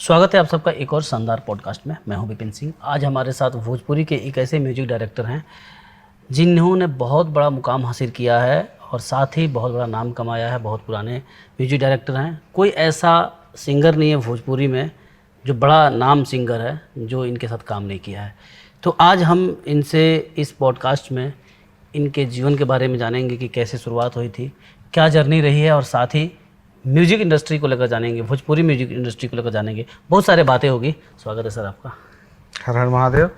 स्वागत है आप सबका एक और शानदार पॉडकास्ट में। मैं हूं विपिन सिंह। आज हमारे साथ भोजपुरी के एक ऐसे म्यूजिक डायरेक्टर हैं जिन्होंने बहुत बड़ा मुकाम हासिल किया है और साथ ही बहुत बड़ा नाम कमाया है। बहुत पुराने म्यूजिक डायरेक्टर हैं। कोई ऐसा सिंगर नहीं है भोजपुरी में जो बड़ा नाम सिंगर है जो इनके साथ काम नहीं किया है। तो आज हम इनसे इस पॉडकास्ट में इनके जीवन के बारे में जानेंगे कि कैसे शुरुआत हुई थी, क्या जर्नी रही है, और साथ ही म्यूजिक इंडस्ट्री को लेकर जानेंगे, भोजपुरी म्यूजिक इंडस्ट्री को लेकर जानेंगे। बहुत सारे बातें होगी। स्वागत है सर आपका। हर हर महादेव।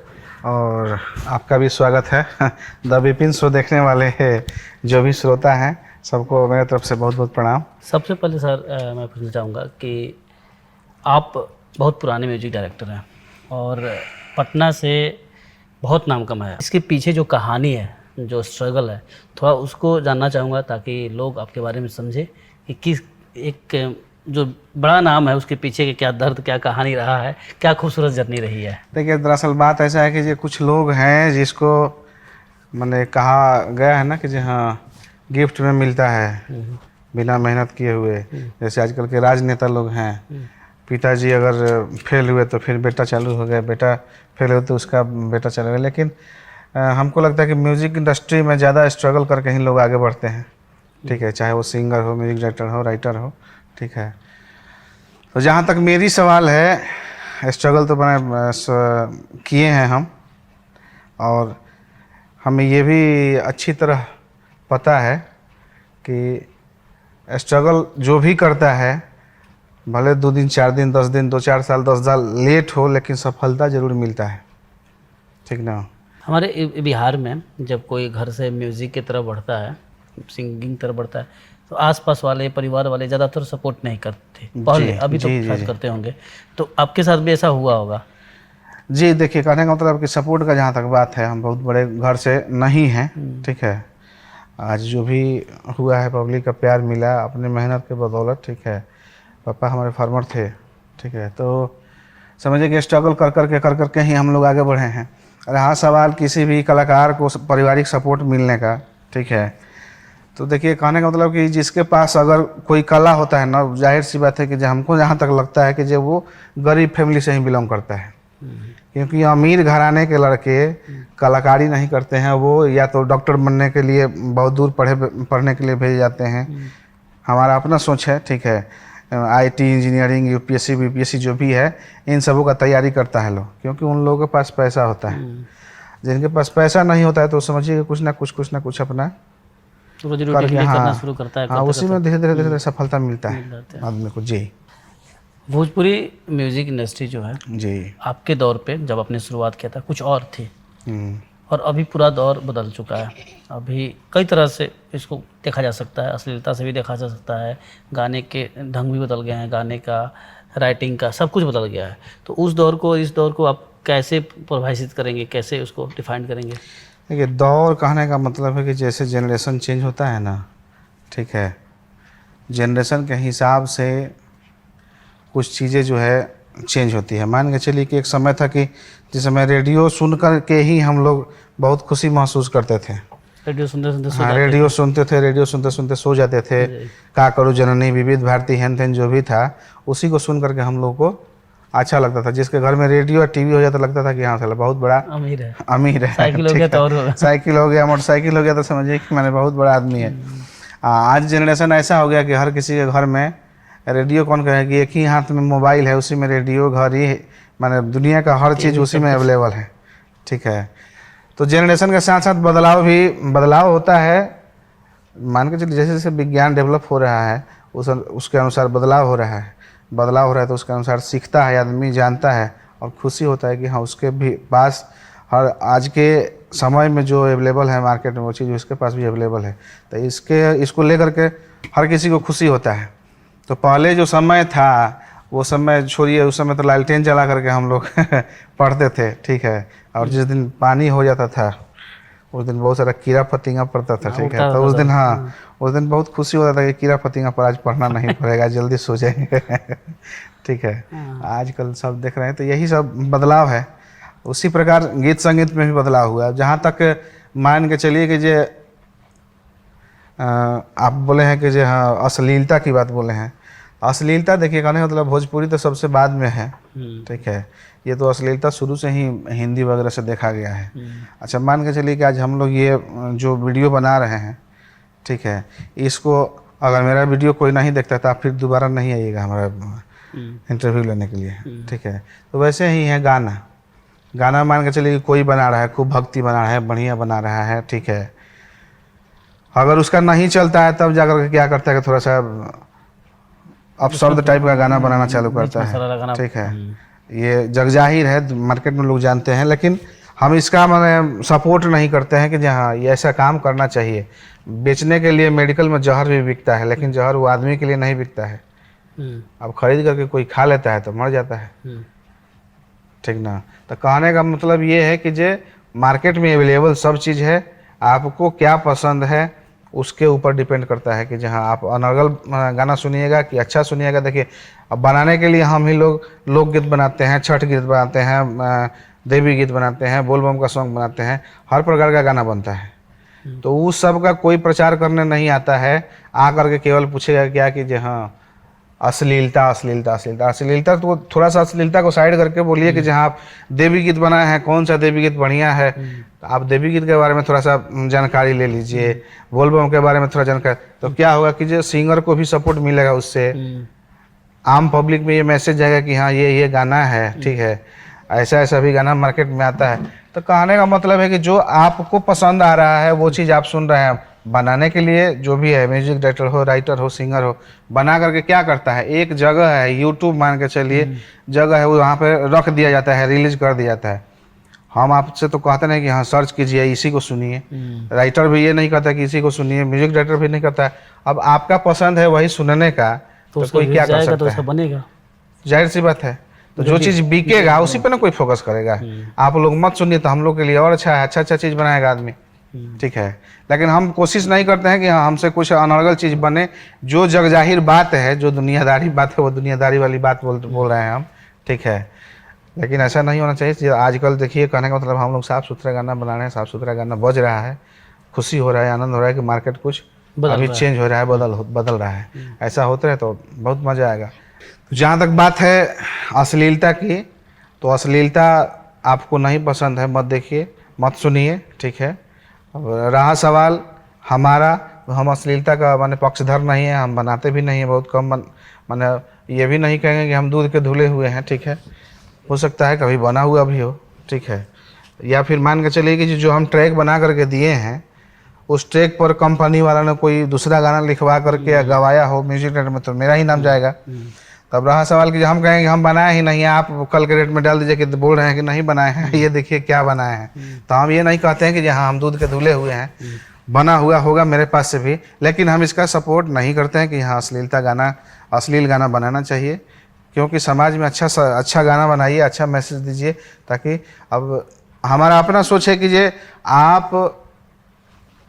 और आपका भी स्वागत है। द विपिन शो देखने वाले जो भी श्रोता हैं सबको मेरे तरफ से बहुत बहुत प्रणाम। सबसे पहले सर मैं पूछना चाहूँगा कि आप बहुत पुराने म्यूजिक डायरेक्टर हैं और पटना से बहुत नाम कमाया। इसके पीछे जो कहानी है, जो स्ट्रगल है, थोड़ा उसको जानना चाहूँगा ताकि लोग आपके बारे में समझें कि किस एक जो बड़ा नाम है उसके पीछे के क्या दर्द, क्या कहानी रहा है, क्या खूबसूरत जर्नी रही है। देखिए, दरअसल बात ऐसा है कि ये कुछ लोग हैं जिसको मैंने कहा गया है ना कि हाँ गिफ्ट में मिलता है बिना मेहनत किए हुए। जैसे आजकल के राजनेता लोग हैं, पिताजी अगर फेल हुए तो फिर बेटा चालू हो गया, बेटा फेल हुए तो उसका बेटा चालू हो गया। लेकिन हमको लगता है कि म्यूज़िक इंडस्ट्री में ज़्यादा स्ट्रगल करके ही लोग आगे बढ़ते हैं। ठीक है, चाहे वो सिंगर हो, म्यूजिक डायरेक्टर हो, राइटर हो। ठीक है, तो जहाँ तक मेरी सवाल है, स्ट्रगल तो बने किए हैं हम, और हमें ये भी अच्छी तरह पता है कि स्ट्रगल जो भी करता है, भले 2 दिन 4 दिन 10 दिन 2-4 साल 10 साल लेट हो, लेकिन सफलता ज़रूर मिलता है। ठीक ना। हमारे बिहार में जब कोई घर से म्यूज़िक की तरफ बढ़ता है, सिंगिंग तरफ बढ़ता है, तो आसपास वाले, परिवार वाले ज़्यादातर सपोर्ट नहीं करते पहले। अभी तो शायद करते होंगे, तो आपके साथ भी ऐसा हुआ होगा? जी देखिए, कहने का मतलब कि सपोर्ट का जहाँ तक बात है, हम बहुत बड़े घर से नहीं हैं। ठीक है, आज जो भी हुआ है पब्लिक का प्यार मिला अपने मेहनत के बदौलत। ठीक है, पापा हमारे फार्मर थे। ठीक है, तो समझिए कि स्ट्रगल कर के ही हम लोग आगे बढ़े हैं। रहा सवाल किसी भी कलाकार को पारिवारिक सपोर्ट मिलने का, ठीक है, तो देखिए कहने का मतलब कि जिसके पास अगर कोई कला होता है ना, जाहिर सी बात है कि हमको जहाँ तक लगता है कि जो वो गरीब फैमिली से ही बिलोंग करता है। क्योंकि अमीर घराने के लड़के कलाकारी नहीं करते हैं, वो या तो डॉक्टर बनने के लिए बहुत दूर पढ़ने के लिए भेजे जाते हैं। हमारा अपना सोच है। ठीक है, आईटी, इंजीनियरिंग, यूपीएससी, बीपीएससी जो भी है, इन सबों का तैयारी करता है लोग, क्योंकि उन लोगों के पास पैसा होता है। जिनके पास पैसा नहीं होता है तो समझिए कुछ ना कुछ अपना करना शुरू करता है। हाँ, उसी में धीरे धीरे सफलता मिलता है आदमी को। जी, भोजपुरी म्यूजिक इंडस्ट्री जो है जी, आपके दौर पे जब आपने शुरुआत किया था कुछ और थी, और अभी पूरा दौर बदल चुका है। अभी कई तरह से इसको देखा जा सकता है, अश्लीलता से भी देखा जा सकता है, गाने के ढंग भी बदल गए हैं, गाने का, राइटिंग का, सब कुछ बदल गया है। तो उस दौर को, इस दौर को आप कैसे परिभाषित करेंगे, कैसे उसको डिफाइन करेंगे? देखिए, दौर कहने का मतलब है कि जैसे जनरेशन चेंज होता है ना, ठीक है, जनरेशन के हिसाब से कुछ चीज़ें जो है चेंज होती है। मान के चलिए कि एक समय था कि जिस समय रेडियो सुन कर के ही हम लोग बहुत खुशी महसूस करते थे। रेडियो सुनते सुनते हाँ, रेडियो सुनते थे, रेडियो सुनते सुनते सो जाते थे। का करूँ जननी, विविध भारती, हेन तेन जो भी था, उसी को सुन करके हम लोग को अच्छा लगता था। जिसके घर में रेडियो और टीवी हो जाता लगता था कि हाँ साला बहुत बड़ा अमीर है। साइकिल हो गया तो और साइकिल हो गया, मोटरसाइकिल हो गया तो समझिए कि मैंने बहुत बड़ा आदमी है। आज जनरेशन ऐसा हो गया कि हर किसी के घर में रेडियो, कौन कहेगी, एक ही हाथ में मोबाइल है, उसी में रेडियो, घड़ी, माने दुनिया का हर चीज़ उसी में अवेलेबल है। ठीक है, तो जनरेशन के साथ साथ बदलाव होता है। मान के चलिए जैसे जैसे विज्ञान डेवलप हो रहा है उसके अनुसार बदलाव हो रहा है तो उसके अनुसार सीखता है आदमी, जानता है, और खुशी होता है कि हाँ उसके भी पास हर आज के समय में जो अवेलेबल है मार्केट में, वो चीज़ उसके पास भी अवेलेबल है। तो इसको लेकर के हर किसी को खुशी होता है। तो पहले जो समय था वो समय छोड़िए, उस समय तो लालटेन जला करके हम लोग पढ़ते थे। ठीक है, और जिस दिन पानी हो जाता था उस दिन बहुत सारा कीड़ा फतिंगा पड़ता था। ठीक है, तो उस दिन उस दिन बहुत खुशी होता था कि कीड़ा फतिंगा पर आज पढ़ना नहीं पड़ेगा, जल्दी सो जाएंगे। ठीक है, आजकल सब देख रहे हैं, तो यही सब बदलाव है। उसी प्रकार गीत संगीत में भी बदलाव हुआ। जहाँ तक मान के चलिए कि जो आप बोले हैं कि जो हाँ अश्लीलता की बात बोले हैं, अश्लीलता देखिए कहने का मतलब भोजपुरी तो सबसे बाद में है, हम्म, ठीक है। ये तो अश्लीलता शुरू से ही हिंदी वगैरह से देखा गया है। हम्म, अच्छा मान के चलिए कि आज हम लोग ये जो वीडियो बना रहे हैं, ठीक है, इसको अगर मेरा वीडियो कोई नहीं देखता तो आप फिर दोबारा नहीं आइएगा हमारा इंटरव्यू लेने के लिए, ठीक है। तो वैसे ही है गाना, गाना मान के चलिए कोई बना रहा है, खूब भक्ति बना रहा है, बढ़िया बना रहा है, ठीक है। अगर उसका नहीं चलता है तब जाकर के क्या करता है कि थोड़ा सा अपशब्द टाइप का गाना बनाना चालू करता मसाला लगाना, है, ठीक है। ये जगजाहिर है, मार्केट में लोग जानते हैं, लेकिन हम इसका मैंने सपोर्ट नहीं करते हैं कि जहाँ ये ऐसा काम करना चाहिए। बेचने के लिए मेडिकल में जहर भी बिकता है, लेकिन जहर वो आदमी के लिए नहीं बिकता है। अब खरीद करके कोई खा लेता है तो मर जाता है, ठीक ना। तो कहने का मतलब ये है कि जे मार्केट में अवेलेबल सब चीज़ है, आपको क्या पसंद है उसके ऊपर डिपेंड करता है कि जहाँ आप अनर्गल गाना सुनिएगा कि अच्छा सुनिएगा। देखिए अब बनाने के लिए हम ही लोग लोकगीत बनाते हैं, छठ गीत बनाते हैं, देवी गीत बनाते हैं, बोल बम का सॉन्ग बनाते हैं, हर प्रकार का गाना बनता है। तो उस सब का कोई प्रचार करने नहीं आता है, आ करके केवल पूछेगा क्या कि जे हाँ अश्लीलता अश्लीलता अश्लीलता अश्लीलता, तो थोड़ा सा अश्लीलता को साइड करके बोलिए कि जहाँ आप देवी गीत बनाए हैं कौन सा देवी गीत बढ़िया है, तो आप देवी गीत के बारे में थोड़ा सा जानकारी ले लीजिए, बोल बम के बारे में थोड़ा जानकारी, तो क्या होगा कि जो सिंगर को भी सपोर्ट मिलेगा उससे, आम पब्लिक में ये मैसेज जाएगा कि हाँ ये गाना है, ठीक है, ऐसा ऐसा भी गाना मार्केट में आता है। तो कहने का मतलब है कि जो आपको पसंद आ रहा है वो चीज़ आप सुन रहे हैं। बनाने के लिए जो भी है, म्यूजिक डायरेक्टर हो, राइटर हो, सिंगर हो, बना करके क्या करता है, एक जगह है यूट्यूब मान के चलिए जगह है, वो वहाँ पे रख दिया जाता है, रिलीज कर दिया जाता है। हम आपसे तो कहते नहीं कि हाँ सर्च कीजिए इसी को सुनिए, राइटर भी ये नहीं कहता कि इसी को सुनिए, म्यूजिक डायरेक्टर भी नहीं कहता है। अब आपका पसंद है वही सुनने का, तो कोई क्या कर सकता है, बनेगा, जाहिर सी बात है। तो जो चीज़ बिकेगा उसी पे ना कोई फोकस करेगा। आप लोग मत सुनिए तो हम लोग के लिए और अच्छा है, अच्छा अच्छा चीज़ बनाएगा आदमी, ठीक है। लेकिन हम कोशिश नहीं करते हैं कि हाँ हमसे कुछ अनर्गल चीज़ बने। जो जगजाहिर बात है, जो दुनियादारी बात है, वो दुनियादारी वाली बात बोल रहे हैं हम, ठीक है। लेकिन ऐसा नहीं होना चाहिए। आजकल देखिए कहने का मतलब हम लोग साफ़ सुथरा गाना बना रहे हैं, साफ़ सुथरा गाना बज रहा है, खुशी हो रहा है, आनंद हो रहा है कि मार्केट कुछ अभी चेंज हो रहा है, बदल रहा है। ऐसा होता है तो बहुत मज़ा आएगा। जहाँ तक बात है अश्लीलता की, तो अश्लीलता आपको नहीं पसंद है मत देखिए, मत सुनिए, ठीक है। रहा सवाल हमारा, हम अश्लीलता का माने पक्षधर नहीं है, हम बनाते भी नहीं हैं, बहुत कम माने ये भी नहीं कहेंगे कि हम दूध के धुले हुए हैं, ठीक है। हो सकता है कभी बना हुआ भी हो, ठीक है। या फिर मान के चलिए कि जो हम ट्रैक बना करके दिए हैं उस ट्रैक पर कंपनी वाला ने कोई दूसरा गाना लिखवा करके गवाया हो म्यूजिक डायरेक्टर में, तो मेरा ही नाम जाएगा। तब रहा सवाल कि हम कहेंगे हम बनाए ही नहीं, आप कल के रेट में डाल दीजिए कि बोल रहे हैं कि नहीं बनाए हैं, ये देखिए क्या बनाए हैं। तो हम ये नहीं कहते हैं कि हाँ हम दूध के धुले हुए हैं, बना हुआ होगा मेरे पास से भी, लेकिन हम इसका सपोर्ट नहीं करते हैं कि हाँ अश्लील गाना बनाना चाहिए। क्योंकि समाज में अच्छा गाना बनाइए, अच्छा मैसेज दीजिए, ताकि अब हमारा अपना सोच है कि जे आप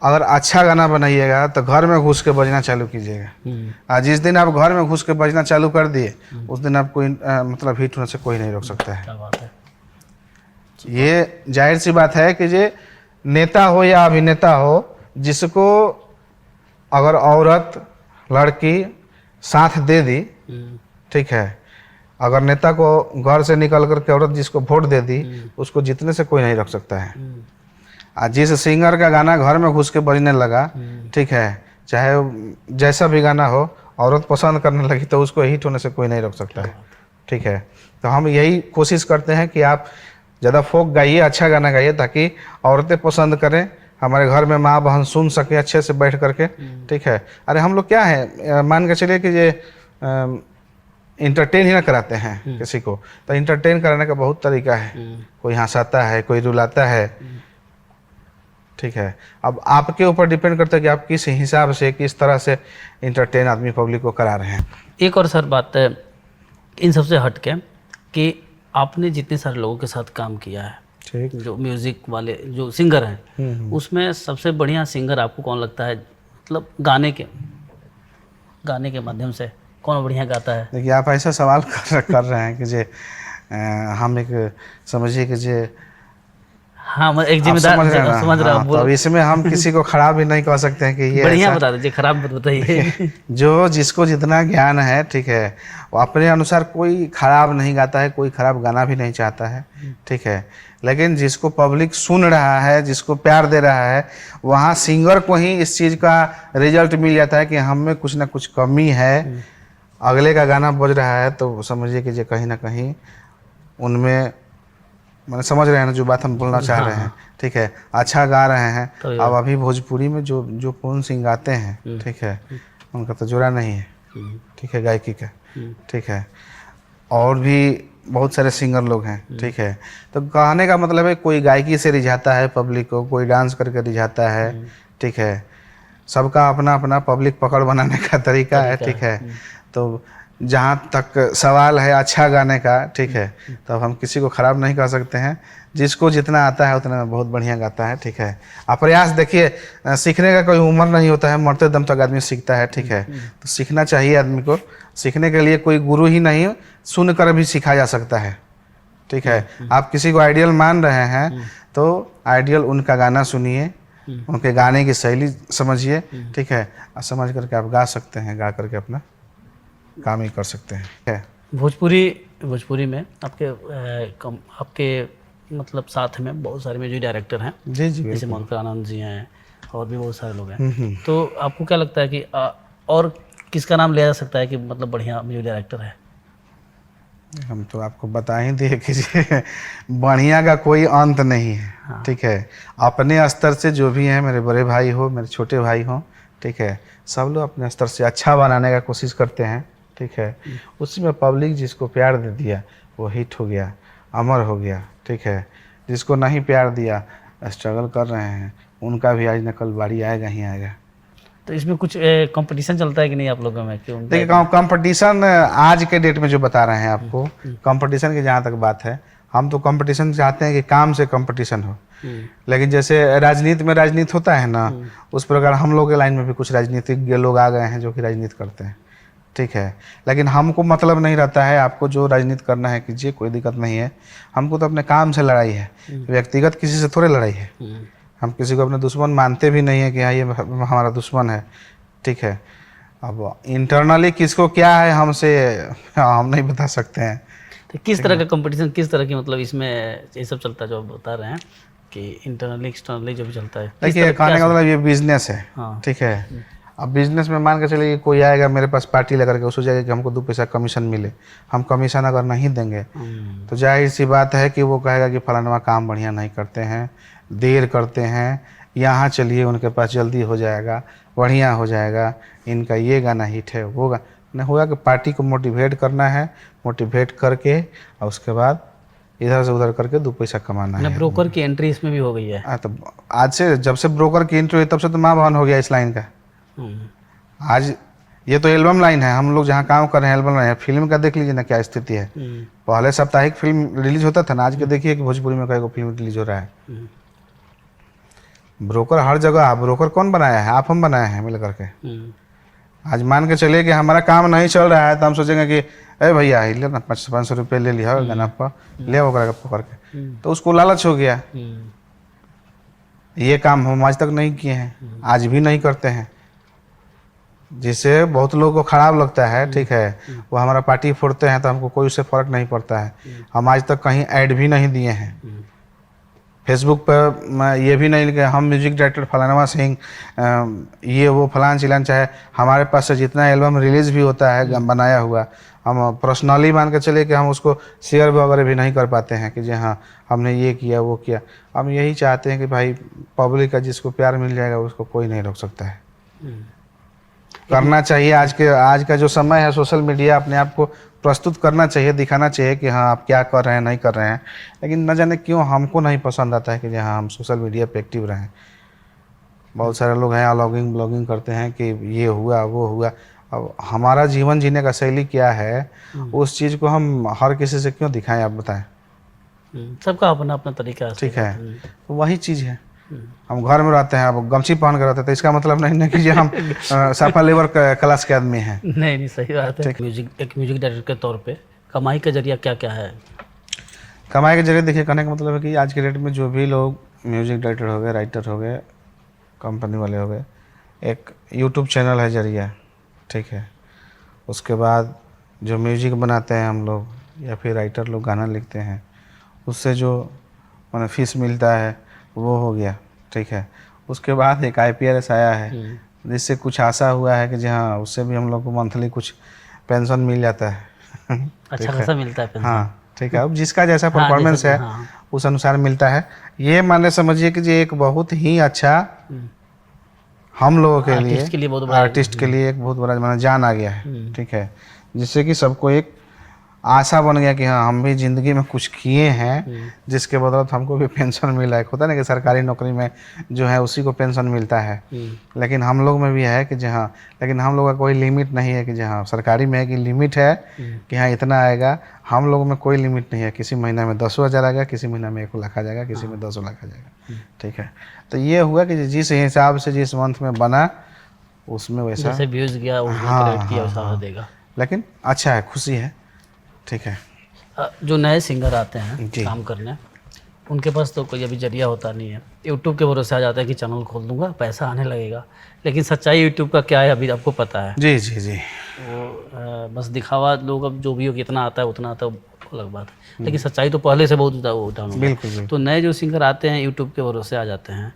अगर अच्छा गाना बनाइएगा तो घर में घुस के बजना चालू कीजिएगा। जिस दिन आप घर में घुस के बजना चालू कर दिए उस दिन आप कोई मतलब हिट होने से कोई नहीं रोक सकता है। क्या बात है। ये जाहिर सी बात है कि जे नेता हो या अभिनेता हो, जिसको अगर औरत लड़की साथ दे दी, ठीक है, अगर नेता को घर से निकल करके औरत जिसको वोट दे दी, उसको जीतने से कोई नहीं रोक सकता है। जिस सिंगर का गाना घर में घुस के बजने लगा, ठीक है, चाहे जैसा भी गाना हो, औरत पसंद करने लगी तो उसको हिट होने से कोई नहीं रोक सकता है, ठीक है। तो हम यही कोशिश करते हैं कि आप ज़्यादा फोक गाइए, अच्छा गाना गाइए, ताकि औरतें पसंद करें, हमारे घर में माँ बहन सुन सके अच्छे से बैठ करके, ठीक है। अरे हम लोग क्या है, मान के चलिए कि ये इंटरटेन ही ना कराते हैं किसी को, तो इंटरटेन कराने का बहुत तरीका है। कोई हंसाता है, कोई रुलाता है, ठीक है। अब आपके ऊपर डिपेंड करता है कि आप किस हिसाब से, किस तरह से इंटरटेन आदमी पब्लिक को करा रहे हैं। एक और सर बात है इन सबसे हट के कि आपने जितने सारे लोगों के साथ काम किया है, ठीक, जो म्यूज़िक वाले जो सिंगर हैं, उसमें सबसे बढ़िया सिंगर आपको कौन लगता है? मतलब गाने के माध्यम से कौन बढ़िया गाता है? देखिए आप ऐसा सवाल कर रहे हैं कि जे हम एक समझिए कि जे हाँ मैं एक आप जिम्मेदार समझ रहे हैं ना? समझ रहा हाँ, हूँ तो इसमें हम किसी को खराब भी नहीं कह सकते हैं कि ये बढ़िया ऐसा। बता दीजिए, खराब मत बताइए। जो जिसको जितना ज्ञान है, ठीक है, वो अपने अनुसार कोई खराब नहीं गाता है, कोई खराब गाना भी नहीं चाहता है, ठीक है। लेकिन जिसको पब्लिक सुन रहा है, जिसको प्यार दे रहा है, वहाँ सिंगर को ही इस चीज़ का रिजल्ट मिल जाता है कि हम में कुछ ना कुछ कमी है। अगले का गाना बज रहा है तो समझिए कि ये कहीं ना कहीं उनमें, मैंने समझ रहे हैं ना जो बात हम बोलना चाह रहे हैं, ठीक है, अच्छा गा रहे हैं। तो अब अभी भोजपुरी में जो जो पूर्ण सिंह गाते हैं, ठीक है, उनका तो जोड़ा नहीं है, ठीक है, गायकी का, ठीक है। और भी बहुत सारे सिंगर लोग हैं, ठीक है। तो कहने का मतलब है कोई गायकी से रिझाता है पब्लिक को, कोई डांस करके रिझाता है, ठीक है। सबका अपना अपना पब्लिक पकड़ बनाने का तरीका है, ठीक है। तो जहाँ तक सवाल है अच्छा गाने का, ठीक है, तो अब हम किसी को ख़राब नहीं कर सकते हैं। जिसको जितना आता है उतना बहुत बढ़िया गाता है, ठीक है। आप प्रयास देखिए, सीखने का कोई उम्र नहीं होता है, मरते दम तक आदमी सीखता है, ठीक है। तो सीखना चाहिए आदमी को। सीखने के लिए कोई गुरु ही नहीं, सुनकर भी सीखा जा सकता है, ठीक है। आप किसी को आइडियल मान रहे हैं तो आइडियल उनका गाना सुनिए, उनके गाने की शैली समझिए, ठीक है, और समझ करके आप गा सकते हैं, गा करके अपना काम ही कर सकते हैं, ठीक है। भोजपुरी में आपके मतलब साथ में बहुत सारे म्यूजिक डायरेक्टर हैं, जी जी जैसे मोहन आनंद जी हैं और भी बहुत सारे लोग हैं। तो आपको क्या लगता है कि और किसका नाम लिया जा सकता है कि मतलब बढ़िया म्यूजिक डायरेक्टर है? हम तो आपको बता ही दिए कि जी, बढ़िया का कोई अंत नहीं है, हाँ। ठीक है। अपने स्तर से जो भी हैं, मेरे बड़े भाई हो, मेरे छोटे भाई हो, ठीक है, सब लोग अपने स्तर से अच्छा बनाने का कोशिश करते हैं, ठीक है। उसी में पब्लिक जिसको प्यार दे दिया वो हिट हो गया, अमर हो गया, ठीक है। जिसको नहीं प्यार दिया, स्ट्रगल कर रहे हैं, उनका भी आज न कल बारी आएगा ही आएगा। तो इसमें कुछ कंपटीशन चलता है कि नहीं आप लोगों में? कि देखिए, कंपटीशन आज के डेट में जो बता रहे हैं आपको, कंपटीशन की जहाँ तक बात है, हम तो कंपटीशन चाहते हैं कि काम से कंपटीशन हो। लेकिन जैसे राजनीति में राजनीति होता है ना, उस प्रकार हम लोग के लाइन में भी कुछ राजनीतिज्ञ लोग आ गए हैं जो कि राजनीति करते हैं, ठीक है। लेकिन हमको मतलब नहीं रहता है, आपको जो राजनीति करना है कीजिए, कोई दिक्कत नहीं है। हमको तो अपने काम से लड़ाई है, व्यक्तिगत किसी से थोड़े लड़ाई है। हम किसी को अपने दुश्मन मानते भी नहीं है कि हाँ ये हमारा दुश्मन है, ठीक है। अब इंटरनली किसको क्या है हमसे हम नहीं बता सकते हैं। तो किस तरह का कंपटीशन, किस तरह की मतलब इसमें ये सब चलता है जो आप बता रहे हैं कि इंटरनली एक्सटर्नली जो भी चलता है? देखिए, कहने का मतलब ये बिजनेस है, हाँ। ठीक है। अब बिजनेस में मान के चलिए कोई आएगा मेरे पास पार्टी लेकर के, वो सोचेगा कि हमको 2 पैसा कमीशन मिले। हम कमीशन अगर नहीं देंगे तो जाहिर सी बात है कि वो कहेगा कि फलाना काम बढ़िया नहीं करते हैं, देर करते हैं, यहाँ चलिए उनके पास जल्दी हो जाएगा, बढ़िया हो जाएगा, इनका ये गाना हिट है, वो गाना नहीं होगा। कि पार्टी को मोटिवेट करना है, मोटिवेट करके और उसके बाद इधर से उधर करके 2 पैसा कमाना है। ब्रोकर की एंट्री इसमें भी हो गई है। तो आज से, जब से ब्रोकर की एंट्री हुई तब से तो माँ बहन हो गया इस लाइन का। आज ये तो एल्बम लाइन है, हम लोग जहाँ काम कर रहे हैं एल्बम लाइन है। फिल्म का देख लीजिए ना क्या स्थिति है। पहले साप्ताहिक फिल्म रिलीज होता था ना, आज के देखिए कि भोजपुरी में कई फिल्म रिलीज हो रहा है। ब्रोकर हर जगह, ब्रोकर कौन बनाया है? आप हम बनाए हैं मिल करके। आज मान के चलिए कि हमारा काम नहीं चल रहा है तो हम सोचेंगे कि अरे भैया ले ना 500 रुपये ले लिया गाना पर, ले वो पकड़ के, तो उसको लालच हो गया। ये काम हम आज तक नहीं किए हैं, आज भी नहीं करते हैं, जिससे बहुत लोगों को खराब लगता है, ठीक है। वो हमारा पार्टी फोड़ते हैं तो हमको कोई उससे फ़र्क नहीं पड़ता है। हम आज तक कहीं ऐड भी नहीं दिए हैं फेसबुक पर। ये भी नहीं कि हम म्यूजिक डायरेक्टर फलाना सिंह ये वो फलान चिलान, चाहे हमारे पास से जितना एल्बम रिलीज़ भी होता है बनाया हुआ, हम पर्सनली मान के चले कि हम उसको शेयर वगैरह भी नहीं कर पाते हैं कि जी हाँ हमने ये किया वो किया। हम यही चाहते हैं कि भाई पब्लिक का जिसको प्यार मिल जाएगा उसको कोई नहीं रोक सकता है। करना चाहिए। आज का जो समय है, सोशल मीडिया अपने आप को प्रस्तुत करना चाहिए, दिखाना चाहिए कि हाँ आप क्या कर रहे हैं, नहीं कर रहे हैं। लेकिन न जाने क्यों हमको नहीं पसंद आता है कि हाँ हम सोशल मीडिया पे एक्टिव रहें। बहुत सारे लोग हैं ब्लॉगिंग करते हैं कि ये हुआ वो हुआ। अब हमारा जीवन जीने का शैली क्या है, उस चीज़ को हम हर किसी से क्यों दिखाएं, आप बताएं। सबका अपना अपना तरीका है, ठीक है। तो वही चीज़ है। हम घर में रहते हैं, अब गमछी पहन कर रहते हैं, तो इसका मतलब नहीं कि हम साफा लेबर क्लास के आदमी हैं। नहीं सही बात है। एक म्यूजिक डायरेक्टर के तौर पे कमाई का जरिया क्या क्या है? कमाई के जरिए देखिए, कहने का मतलब है कि आज के डेट में जो भी लोग म्यूजिक डायरेक्टर हो गए, राइटर हो गए, कंपनी वाले हो गए, एक यूट्यूब चैनल है जरिया, ठीक है। उसके बाद जो म्यूजिक बनाते हैं हम लोग या फिर राइटर लोग गाना लिखते हैं, उससे जो माने फीस मिलता है वो हो गया, ठीक है। उसके बाद एक IPRS आया है जिससे कुछ आशा हुआ है कि जहाँ उससे भी हम लोग को मंथली कुछ पेंशन मिल जाता है। अच्छा खासा मिलता है पेंशन। हाँ ठीक है, अब जिसका जैसा हाँ, परफॉर्मेंस जैसे है हाँ। उस अनुसार मिलता है। ये माने समझिए कि ये एक बहुत ही अच्छा हम लोगों के लिए, आर्टिस्ट के लिए बहुत बड़ा आर्टिस्ट के लिए एक बहुत बड़ा माने जान आ गया है, ठीक है। जिससे कि सबको एक आशा बन गया कि हाँ हम भी ज़िंदगी में कुछ किए हैं जिसके बदौलत हमको भी पेंशन मिला है। होता है ना कि सरकारी नौकरी में जो है उसी को पेंशन मिलता है, लेकिन हम लोग में भी है कि जहाँ, लेकिन हम लोग का कोई लिमिट नहीं है कि जहाँ सरकारी में है कि लिमिट है कि हाँ इतना आएगा। हम लोगों में कोई लिमिट नहीं है, किसी महीना में 10,000 आएगा, किसी महीना में 1 लाख आ जाएगा, किसी में 10 लाख आ जाएगा, ठीक है। तो ये हुआ कि जिस हिसाब से जिस मंथ में बना उसमें वैसा जैसे व्यूज गया उसने किया वैसा देगा। लेकिन अच्छा है, खुशी है, ठीक है। जो नए सिंगर आते हैं जी। काम करने, उनके पास तो कोई अभी जरिया होता नहीं है, यूट्यूब के भरोसे आ जाता है कि चैनल खोल दूंगा पैसा आने लगेगा। लेकिन सच्चाई यूट्यूब का क्या है अभी आपको पता है। जी जी जी। वो बस दिखावा, लोग अब जो भी हो कितना आता है उतना आता है, वो अलग बात है। लेकिन सच्चाई तो पहले से बहुत डाउन हो गया। बिल्कुल। तो नए जो सिंगर आते हैं यूट्यूब के भरोसे आ जाते हैं,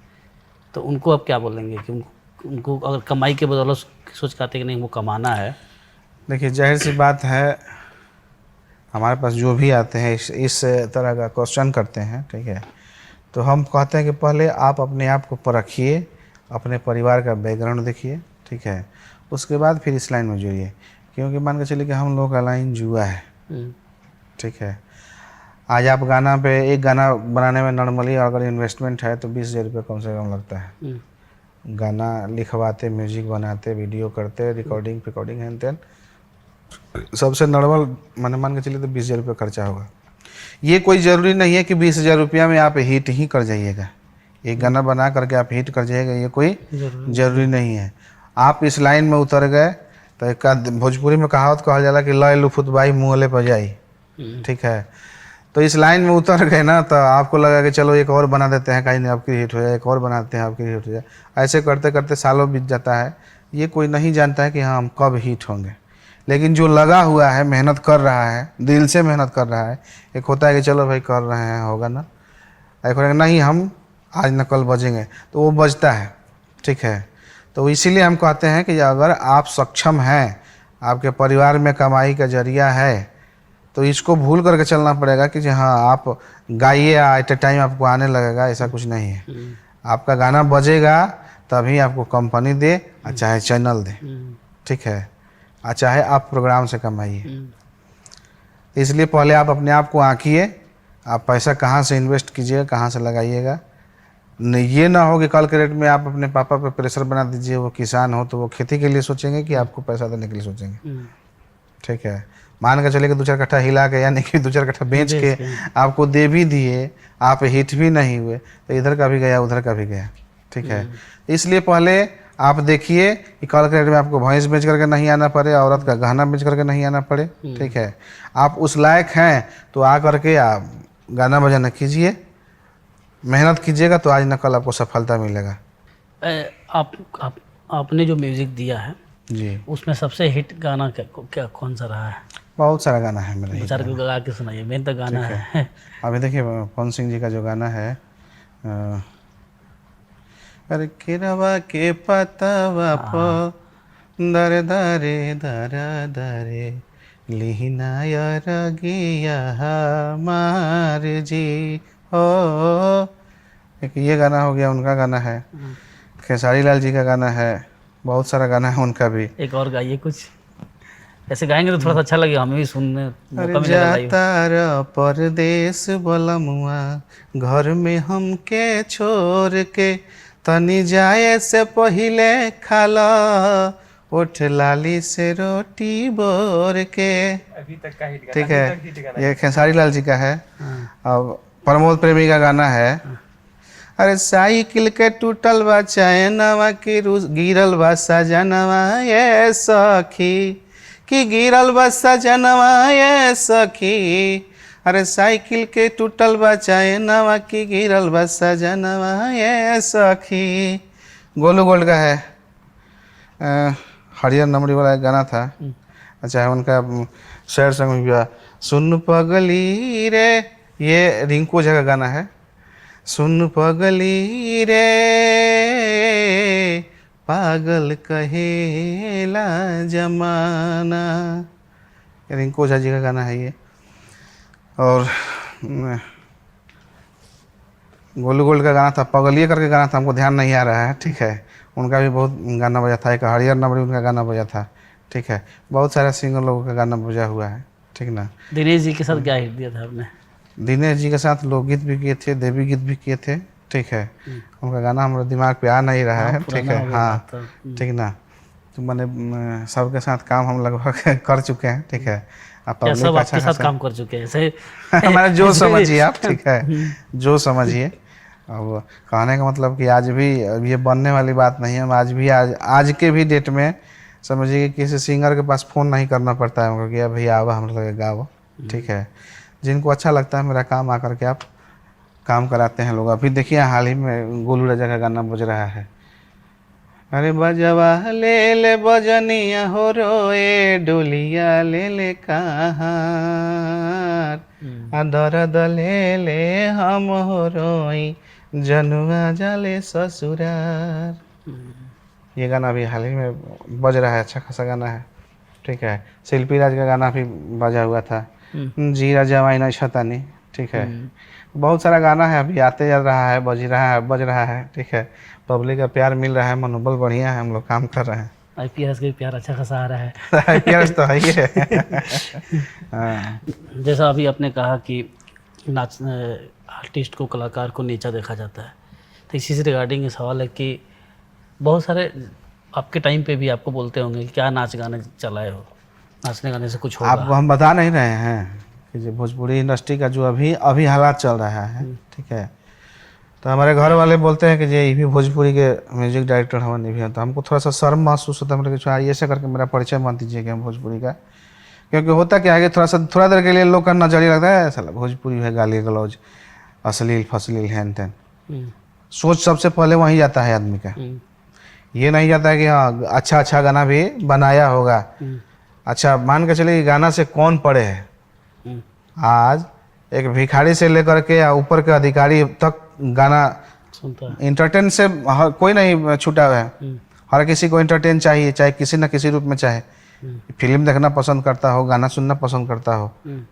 तो उनको अब क्या बोलेंगे कि उनको अगर कमाई के बदौलत सोच के आते हैं कि नहीं वो कमाना है। देखिए जाहिर सी बात है, हमारे पास जो भी आते हैं इस तरह का क्वेश्चन करते हैं, ठीक है। तो हम कहते हैं कि पहले आप अपने आप को परखिए, अपने परिवार का बैकग्राउंड देखिए, ठीक है। उसके बाद फिर इस लाइन में जुड़िए, क्योंकि मान के चलिए कि हम लोग का लाइन जुआ है, ठीक है। आज आप गाना पे एक गाना बनाने में नॉर्मली अगर इन्वेस्टमेंट है तो 20,000 रुपये कम से कम लगता है। गाना लिखवाते, म्यूजिक बनाते, वीडियो करते, रिकॉर्डिंग हैन तेन, सबसे नॉर्मल मैंने मान के चलिए तो 20,000 रुपये खर्चा होगा। ये कोई ज़रूरी नहीं है कि 20,000 रुपया में आप हिट ही कर जाइएगा, एक गाना बना करके आप हिट कर जाइएगा, ये कोई ज़रूरी नहीं है। आप इस लाइन में उतर गए तो एक भोजपुरी में कहावत कहा जाला कि लय लुफुत बाई मुँहले पर जाई, ठीक है। तो इस लाइन में उतर गए ना तो आपको लगा कि चलो एक और बना देते हैं, कहीं नहीं आपकी हिट हो जाए, एक और बनाते हैं आपकी हिट हो जाए। ऐसे करते करते सालों बीत जाता है। ये कोई नहीं जानता है कि हाँ हम कब हिट होंगे। लेकिन जो लगा हुआ है, मेहनत कर रहा है, दिल से मेहनत कर रहा है, एक होता है कि चलो भाई कर रहे हैं होगा ना, एक होता है नहीं हम आज न कल बजेंगे, तो वो बजता है, ठीक है। तो इसीलिए हम कहते हैं कि अगर आप सक्षम हैं, आपके परिवार में कमाई का जरिया है, तो इसको भूल करके चलना पड़ेगा कि हाँ आप गाइए एट ए टाइम आपको आने लगेगा, ऐसा कुछ नहीं है। आपका गाना बजेगा तभी आपको कंपनी दे, चाहे चैनल दे, ठीक है, चाहे आप प्रोग्राम से कमाइए। इसलिए पहले आप अपने आप को आंकिए, आप पैसा कहाँ से इन्वेस्ट कीजिएगा, कहाँ से लगाइएगा। ये ना हो कि कल के रेट में आप अपने पापा पे प्रेशर बना दीजिए, वो किसान हो तो वो खेती के लिए सोचेंगे कि आपको पैसा देने के लिए सोचेंगे, ठीक है। मान के चले कि 2-4 कट्ठा हिला के यानी कि 2-4 कट्ठा बेच के आपको दे भी दिए, आप हिट भी नहीं हुए, तो इधर का भी गया उधर का भी गया, ठीक है। इसलिए पहले आप देखिए कि कल के रेट में आपको भैंस बेच करके नहीं आना पड़े, औरत का गहना बेच करके नहीं आना पड़े, ठीक है। आप उस लायक हैं तो आ करके आप गाना बजाना कीजिए, मेहनत कीजिएगा तो आज न कल आपको सफलता मिलेगा। आपने जो म्यूजिक दिया है जी, उसमें सबसे हिट गाना क्या कौन सा रहा है? बहुत सारा गाना है मेरा। बेचारे को गा के सुनाइए, मेन तो गाना है। अभी देखिए पवन सिंह जी का जो गाना है, अरे किरवा के पतवा प दर दरे दर दरे लिहिना रगिया मार जी हो, एक ये गाना हो गया, उनका गाना है। खेसारी लाल जी का गाना है, बहुत सारा गाना है उनका भी। एक और गाइए कुछ, ऐसे गाएंगे तो थोड़ा सा अच्छा लगेगा, हमें भी सुनने मौका मिलेगा। जाता परदेश बलमुआ घर में हमके छोड़ के, तनी जाए से पहिले खाला उठ लाली से रोटी बोर के, अभी तक का हिट गाना, ठीक है। ये खेसारी लाल जी का है। अब प्रमोद प्रेमी का गाना है, अरे साइकिल के टूटल बा चैनवा की गिरल बा सजनवा ये सखी, कि गिरल बा सजनवा ये सखी, अरे साइकिल के टूटल बा चाहे नवा की गिरल बा सजनवा ये सखी। गोलू गोल्ड का है, हरियर नमरी वाला एक गाना था। अच्छा, उनका शेर संग भी सुन पगली रे, ये रिंकू ओझा का गाना है। सुन पगली रे पागल कहेला जमाना, रिंकू ओझा जी का गाना है ये। और गोलू गोल्ड का गाना था, पगलिए करके गाना था, हमको ध्यान नहीं आ रहा है, ठीक है। उनका भी बहुत गाना बजा था, एक हरियर नमरी उनका गाना बजा था, ठीक है। बहुत सारे सिंगर लोगों का गाना बजा हुआ है, ठीक ना। दिनेश जी के साथ क्या हिट दिया था आपने? दिनेश जी के साथ लोकगीत भी किए थे, देवी गीत भी किए थे, ठीक है। उनका गाना हमारे दिमाग पे आ नहीं रहा है, ठीक है। हाँ, ठीक ना। तो मैंने सबके साथ काम हम लगभग कर चुके हैं, ठीक है। क्या सब आपके साथ काम कर चुके हैं ऐसे? हमारा जो समझिए आप, ठीक है, जो समझिए। अब कहने का मतलब कि आज भी ये बनने वाली बात नहीं है। आज भी आज के भी डेट में समझिए कि किसी सिंगर के पास फ़ोन नहीं करना पड़ता है हमको कि भैया आओ हम लोग गाओ, ठीक है। जिनको अच्छा लगता है मेरा काम आकर के आप काम कराते हैं लोग। अभी देखिए हाल ही में गोलू राजा का गाना बज रहा है, अरे बजवा ले ले बजनिया हो रोए डोलिया ले ले कहाँ, दर्द ले ले हम हो रोई जनुआ जाले ससुरार। ये गाना भी हाल ही में बज रहा है, अच्छा खासा गाना है, ठीक है। शिल्पी राज का गाना भी बजा हुआ था, जीरा जवाई नहीं छतानी, ठीक है। बहुत सारा गाना है, अभी आते जा रहा है, बज रहा है, ठीक है। पब्लिक का प्यार मिल रहा है, मनोबल बढ़िया है, हम लोग काम कर रहे हैं। आईपीएस का प्यार अच्छा खासा आ रहा है। आईपीएस तो है ही है। हाँ। जैसा अभी आपने कहा कि नाच आर्टिस्ट को, कलाकार को नीचा देखा जाता है, तो इसी से रिगार्डिंग सवाल है कि बहुत सारे आपके टाइम पे भी आपको बोलते होंगे कि क्या नाच गाने चलाए हो, नाचने गाने से कुछ होगा। आपको हम बता नहीं रहे हैं कि जो भोजपुरी इंडस्ट्री का जो अभी हालात चल रहा है, ठीक है। तो हमारे घर वाले बोलते हैं कि ये भी भोजपुरी के म्यूजिक डायरेक्टर हमारे भी हैं, तो हमको थोड़ा सा शर्म महसूस होता है मेरे कि ऐसे करके मेरा परिचय मान दीजिएगा भोजपुरी का। क्योंकि होता क्या है कि थोड़ा देर के लिए लोग का नजरिया लगता है साला भोजपुरी है, गाली गलौज, अश्लील फसलील हैन तैन। सोच सबसे पहले वहीं जाता है आदमी का, ये नहीं जाता है कि हाँ अच्छा गाना भी बनाया होगा। अच्छा मान के चलिए गाना से कौन पढ़े है, आज एक भिखारी से लेकर के या ऊपर के अधिकारी तक गाना सुनता है। इंटरटेन से कोई नहीं छूटा हुआ है, हर किसी को इंटरटेन चाहिए, चाहे किसी न किसी रूप में, चाहे फिल्म देखना पसंद करता हो, गाना सुनना पसंद करता हो,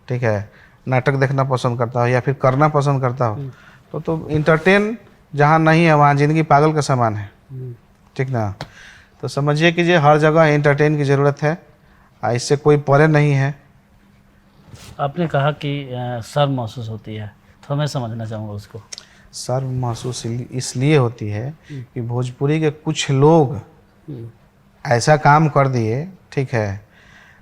ठीक है, नाटक देखना पसंद करता हो या फिर करना पसंद करता हो, तो इंटरटेन जहाँ नहीं है वहाँ ज़िंदगी पागल का समान है, ठीक ना। तो समझिए कि हर जगह इंटरटेन की ज़रूरत है, इससे कोई परे नहीं है। आपने कहा कि शर्म महसूस होती है, तो मैं समझना चाहूँगा उसको। शर्म महसूस इसलिए होती है कि भोजपुरी के कुछ लोग ऐसा काम कर दिए, ठीक है,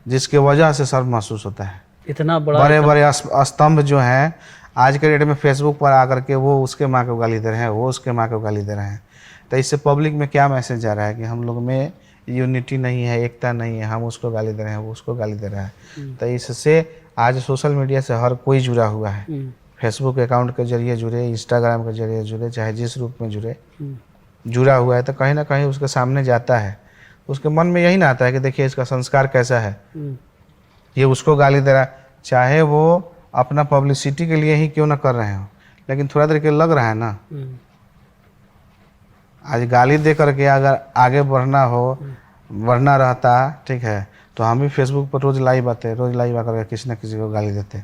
जिसके वजह से शर्म महसूस होता है। इतना बड़ा बड़े स्तंभ जो हैं आज के डेट में फेसबुक पर आकर के वो उसके माँ को गाली दे रहे हैं, वो उसके माँ को गाली दे रहे हैं। तो इससे पब्लिक में क्या मैसेज जा रहा है कि हम लोग में यूनिटी नहीं है, एकता नहीं है, हम उसको गाली दे रहे हैं, वो उसको गाली दे रहा है। तो इससे आज सोशल मीडिया से हर कोई जुड़ा हुआ है, फेसबुक अकाउंट के जरिए जुड़े, इंस्टाग्राम के जरिए जुड़े, चाहे जिस रूप में जुड़ा हुआ है, तो कहीं ना कहीं उसके सामने जाता है, उसके मन में यही ना आता है कि देखिए इसका संस्कार कैसा है, ये उसको गाली दे रहा है, चाहे वो अपना पब्लिसिटी के लिए ही क्यों ना कर रहे हो, लेकिन थोड़ा देर के लग रहा है ना। आज गाली दे करके अगर आगे बढ़ना रहता, ठीक है, तो हम भी फेसबुक पर रोज लाइव आते, रोज लाइव आकर किसी न किसी को गाली देते।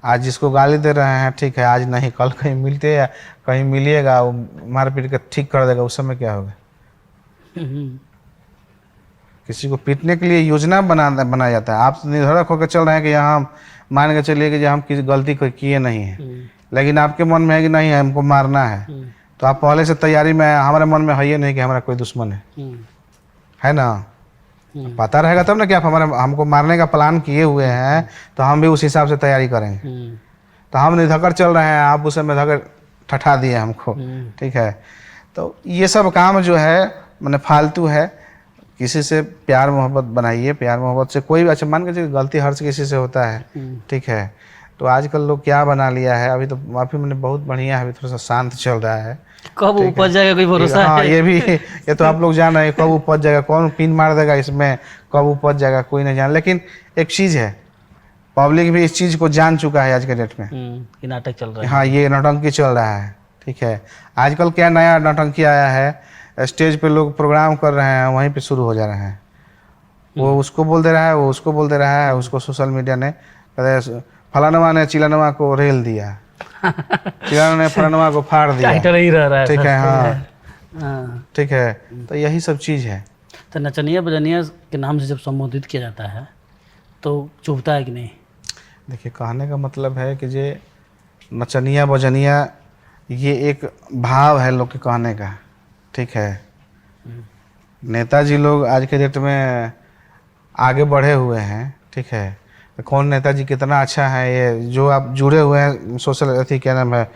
आज जिसको गाली दे रहे हैं, ठीक है, आज नहीं कल कहीं मिलते या कहीं मिलिएगा, वो मार पीट कर ठीक कर देगा, उस समय क्या होगा। किसी को पीटने के लिए योजना बनाया जाता है। आप निर्धड़क होकर चल रहे हैं कि यहाँ मान के चलिए कि हम किसी गलती कोई किए नहीं है, लेकिन आपके मन में है कि नहीं है हमको मारना है, तो आप पहले से तैयारी में, हमारे मन में है ये नहीं कि हमारा कोई दुश्मन है ना। पता रहेगा तब ना कि आप हमको मारने का प्लान किए हुए हैं, तो हम भी उस हिसाब से तैयारी करेंगे। तो हम निधकर चल रहे हैं, आप उस समय धकर ठठा दिए हमको, ठीक है। तो ये सब काम जो है मैंने फालतू है। किसी से प्यार मोहब्बत बनाइए, प्यार मोहब्बत से कोई भी, अच्छा मान के चलिए गलती हर किसी से होता है, ठीक है, तो आजकल लोग क्या बना लिया है, अभी तो माफी मैंने बहुत बढ़िया है, अभी थोड़ा सा शांत चल रहा है। कब उपज जाएगा कोई भरोसा हाँ है? ये तो आप लोग जान रहे हैं, कब उपज जाएगा, कौन पिन मार देगा इसमें, कब उपज जाएगा कोई नहीं जान। लेकिन एक चीज़ है, पब्लिक भी इस चीज़ को जान चुका है आज के डेट में। ये नाटक चल रहा है। हाँ, ये नौटंकी चल रहा है, ठीक है। आजकल क्या नया नौटंकी आया है, स्टेज पे लोग प्रोग्राम कर रहे हैं, वहीं पे शुरू हो जा रहे हैं। वो उसको बोल दे रहा है, वो उसको बोल दे रहा है, उसको सोशल मीडिया ने फलानवा ने चिलानवा को रेल दिया, चिलानवा ने फलानवा को फाड़ दिया, टाइटल ही रह रहा है, ठीक है। हाँ हाँ। ठीक है, तो यही सब चीज़ है। तो नचनिया बजनिया के नाम से जब संबोधित किया जाता है तो चुभता है कि नहीं? देखिए, कहने का मतलब है कि जे नचनिया बजनिया ये एक भाव है लोग के कहने का, ठीक है। नेताजी लोग आज के डेट में आगे बढ़े हुए हैं, ठीक है। तो कौन नेताजी कितना अच्छा है, ये जो आप जुड़े हुए हैं सोशल अथी क्या नाम है,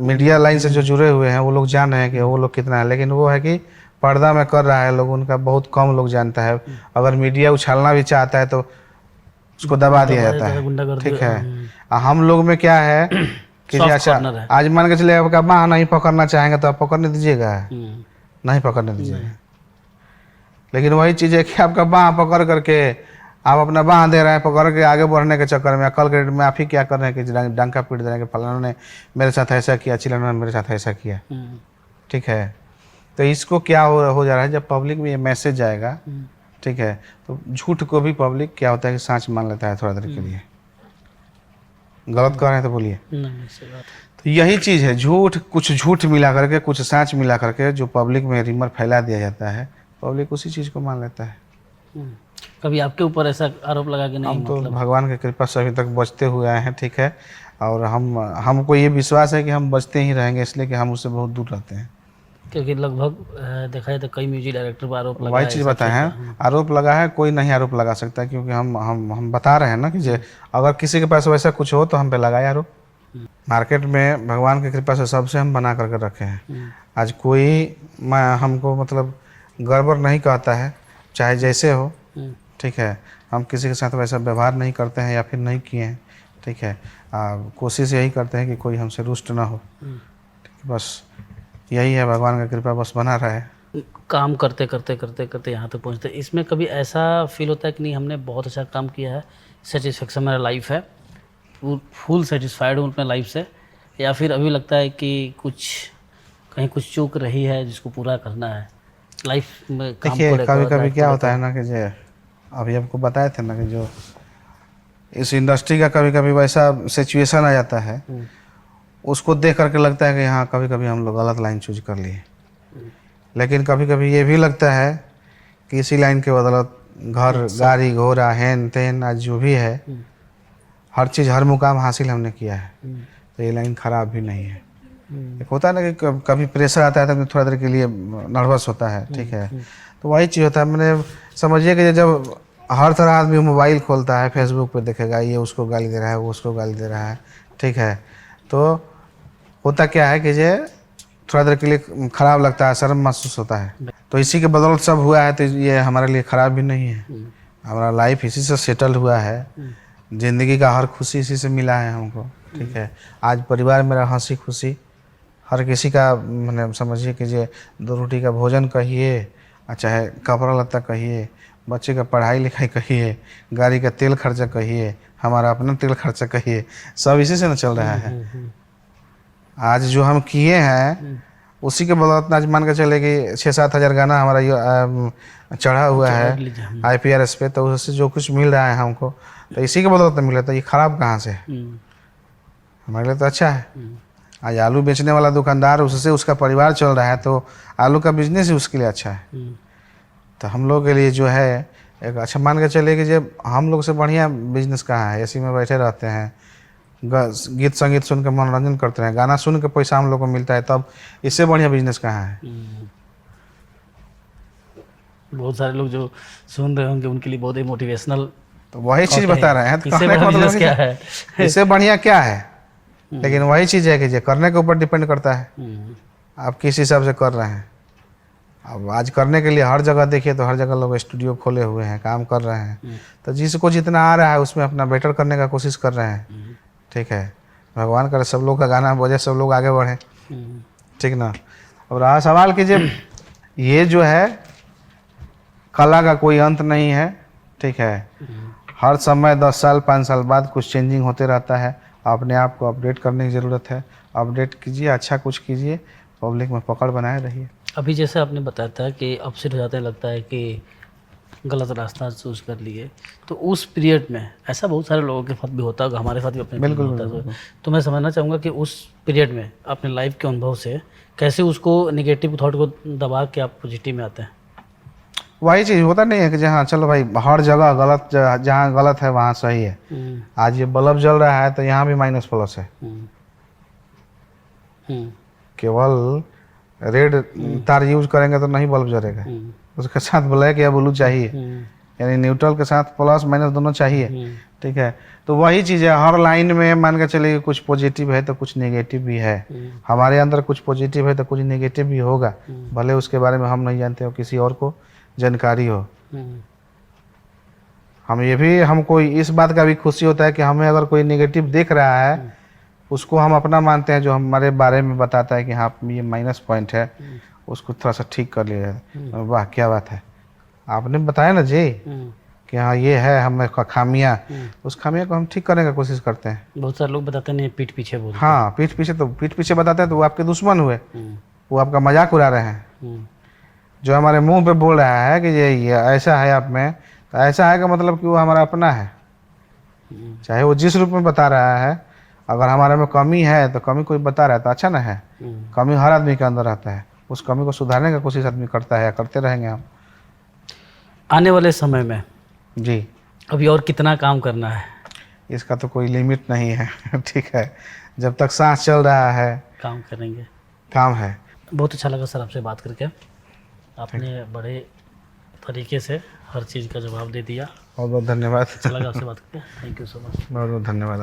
मीडिया लाइन से जो जुड़े हुए हैं वो लोग जान रहे हैं कि वो लोग कितना है। लेकिन वो है कि पर्दा में कर रहा है लोग, उनका बहुत कम लोग जानता है। अगर मीडिया उछालना भी चाहता है तो उसको दबा दिया जाता है, ठीक है। हम लोग में क्या है कि अच्छा, आज मान के चलिए आपका बाँह नहीं पकड़ना चाहेंगे तो आप पकड़ने दीजिएगा, नहीं पकड़ने दीजिएगा। लेकिन वही चीज़ है कि आपका बाँह पकड़ करके आप अपना बाँह दे रहे हैं पकड़ के आगे बढ़ने के चक्कर में, कल के डेट में आप ही क्या कर रहे हैं कि डंका पीट दे रहे हैं कि फलाना ने मेरे साथ ऐसा किया, चिलाना ने मेरे साथ ऐसा किया, ठीक है। तो इसको क्या हो जा रहा है, जब पब्लिक में ये मैसेज जाएगा, ठीक है, तो झूठ को भी पब्लिक क्या होता है कि सच मान लेता है थोड़ा देर के लिए। गलत कर रहे हैं तो बोलिए। तो यही चीज़ है, झूठ, कुछ झूठ मिला करके कुछ सच मिला करके जो पब्लिक में रिमर फैला दिया जाता है, पब्लिक उसी चीज़ को मान लेता है। कभी आपके ऊपर ऐसा आरोप लगा कि नहीं? हम तो भगवान की कृपा से अभी तक बचते हुए आए हैं, ठीक है। और हमको ये विश्वास है कि हम बचते ही रहेंगे, इसलिए कि हम उससे बहुत दूर रहते हैं। क्योंकि लगभग देखा जाए तो कई म्यूजिक डायरेक्टर पर आरोप लगा वही चीज़ बताए हैं, आरोप लगा है, कोई नहीं आरोप लगा सकता, क्योंकि हम बता रहे हैं ना कि अगर किसी के पास वैसा कुछ हो तो हम पे लगाए आरोप। मार्केट में भगवान की कृपा से सबसे हम बना करके रखे हैं। आज कोई हमको मतलब गड़बड़ नहीं कहता है, चाहे जैसे हो, ठीक है। हम किसी के साथ वैसा व्यवहार नहीं करते हैं या फिर नहीं किए हैं, ठीक है। कोशिश यही करते हैं कि कोई हमसे रुष्ट ना हो, ठीक है। बस यही है, भगवान का कृपा बस बना रहा है। काम करते करते करते करते यहाँ तक पहुँचते, इसमें कभी ऐसा फील होता है कि नहीं हमने बहुत अच्छा काम किया है, सेटिस्फेक्शन मेरा लाइफ है, फुल सेटिस्फाइड हूँ अपने लाइफ से, या फिर अभी लगता है कि कहीं कुछ चूक रही है जिसको पूरा करना है लाइफ में? देखिए, कभी कभी क्या होता है ना कि जो अभी आपको बताए थे ना कि जो इस इंडस्ट्री का कभी कभी वैसा सिचुएशन आ जाता है, उसको देख करके लगता है कि हाँ कभी कभी हम लोग गलत लाइन चूज कर लिए। लेकिन कभी कभी ये भी लगता है कि इसी लाइन के बदौलत घर, गाड़ी, घोड़ा, हैन तैन, आज जो भी है हर चीज़, हर मुकाम हासिल हमने किया है, तो ये लाइन ख़राब भी नहीं है। एक होता है ना कि कभी प्रेशर आता है तो थोड़ा देर के लिए नर्वस होता है, ठीक है। तो वही चीज़ होता है। मैंने समझिए कि जब हर तरह आदमी मोबाइल खोलता है, फेसबुक पे देखेगा ये उसको गाली दे रहा है, वो उसको गाली दे रहा है, ठीक है। तो होता क्या है कि ये थोड़ा देर के लिए ख़राब लगता है, शर्म महसूस होता है। तो इसी के बदौलत सब हुआ है, तो ये हमारे लिए ख़राब भी नहीं है। हमारा लाइफ इसी से सेटल हुआ है, ज़िंदगी का हर खुशी इसी से मिला है हमको, ठीक है। आज परिवार मेरा हंसी खुशी, हर किसी का मैंने समझिए कि ये 2 रोटी का भोजन कहिए, चाहे कपड़ा लत्ता कहिए, बच्चे का पढ़ाई लिखाई कहिए, गाड़ी का तेल खर्चा कहिए, हमारा अपना तेल खर्चा कहिए, सब इसी से न चल रहा है। आज जो हम किए हैं उसी के बदौलत आज मान के चले कि 6-7 हज़ार गाना हमारा चढ़ा हुआ है IPRS पे, तो उससे जो कुछ मिल रहा है हमको, तो इसी के बदौलत मिल रहा है। तो ये ख़राब कहाँ से है? हमारे लिए तो अच्छा है। आज आलू बेचने वाला दुकानदार, उससे उसका परिवार चल रहा है, तो आलू का बिजनेस ही उसके लिए अच्छा है। तो हम लोग के लिए जो है एक अच्छा, मान के चलिए कि जब हम लोग से बढ़िया बिजनेस कहाँ है? एसी में बैठे रहते हैं, गीत संगीत सुन के मनोरंजन करते हैं, गाना सुन के पैसा हम लोग को मिलता है, तब इससे बढ़िया बिजनेस कहाँ है? बहुत सारे लोग जो सुन रहे होंगे उनके लिए बहुत ही मोटिवेशनल, तो वही चीज़ बता रहे हैं। तो इससे बड़ा बिजनेस क्या है? इससे बढ़िया क्या है? लेकिन वही चीज़ है कि जो करने के ऊपर डिपेंड करता है, आप किस हिसाब से कर रहे हैं। अब आज करने के लिए हर जगह देखिए तो हर जगह लोग स्टूडियो खोले हुए हैं, काम कर रहे हैं, तो जिसको जितना आ रहा है उसमें अपना बेटर करने का कोशिश कर रहे हैं। ठीक है, भगवान करे सब लोग का गाना बजे, सब लोग आगे बढ़े, ठीक ना। अब रहा सवाल कि जब ये जो है कला का कोई अंत नहीं है, ठीक है, हर समय 10 साल 5 साल बाद कुछ चेंजिंग होते रहता है, अपने आप को अपडेट करने की ज़रूरत है। अपडेट कीजिए, अच्छा कुछ कीजिए, पब्लिक में पकड़ बनाए रहिए। अभी जैसे आपने बताया था कि अपसेट हो जाते हैं, लगता है कि गलत रास्ता चूज कर लिए, तो उस पीरियड में ऐसा बहुत सारे लोगों के साथ भी होता होगा, हमारे साथ भी अपने बिल्कुल, होता है। तो मैं समझना चाहूँगा कि उस पीरियड में अपने लाइफ के अनुभव से कैसे उसको नेगेटिव थॉट को दबा के आप पॉजिटिव में आते हैं। वही चीज़ होता नहीं है कि जहाँ चलो भाई हर जगह गलत, जहाँ गलत है वहाँ सही है। आज ये बल्ब जल रहा है तो यहाँ भी माइनस प्लस है। केवल रेड तार यूज करेंगे तो नहीं बल्ब जलेगा, उसके साथ ब्लैक या ब्लू चाहिए, यानी न्यूट्रल के साथ प्लस माइनस दोनों चाहिए, ठीक है। तो वही चीज़ है, हर लाइन में मान के चलिए कुछ पॉजिटिव है तो कुछ नेगेटिव भी है। हमारे अंदर कुछ पॉजिटिव है तो कुछ नेगेटिव भी होगा, भले उसके बारे में हम नहीं जानते हो, किसी और को जानकारी हो। हम ये भी, हमको इस बात का भी खुशी होता है कि हमें अगर कोई नेगेटिव देख रहा है उसको हम अपना मानते हैं, जो हमारे बारे में बताता है कि हाँ ये माइनस पॉइंट है, उसको थोड़ा सा ठीक कर लिया जाए। वाह क्या बात है, आपने बताया ना जी कि हाँ ये है हमें खामियाँ, उस खामियाँ को हम ठीक करने की कोशिश करते हैं। बहुत सारे लोग बताते नहीं, पीठ पीछे बोलते हैं। हाँ पीठ पीछे बताते हैं तो वो आपके दुश्मन हुए, वो आपका मजाक उड़ा रहे हैं। जो हमारे मुंह पे बोल रहा है कि ये ऐसा है आप में, तो ऐसा है का मतलब कि वो हमारा अपना है, चाहे वो जिस रूप में बता रहा है। अगर हमारे में कमी है तो कमी कोई बता रहा है तो अच्छा ना है। कमी हर आदमी के अंदर रहता है, उस कमी को सुधारने की कोशिश आदमी करता है या करते रहेंगे हम। आने वाले समय में जी अभी और कितना काम करना है? इसका तो कोई लिमिट नहीं है ठीक है, जब तक सांस चल रहा है काम करेंगे, काम है। बहुत अच्छा लगा सर आपसे बात करके, आपने बड़े तरीके से हर चीज़ का जवाब दे दिया। बहुत बहुत धन्यवाद। अच्छा लगा आपसे बात करके, थैंक यू सो मच। बहुत बहुत धन्यवाद।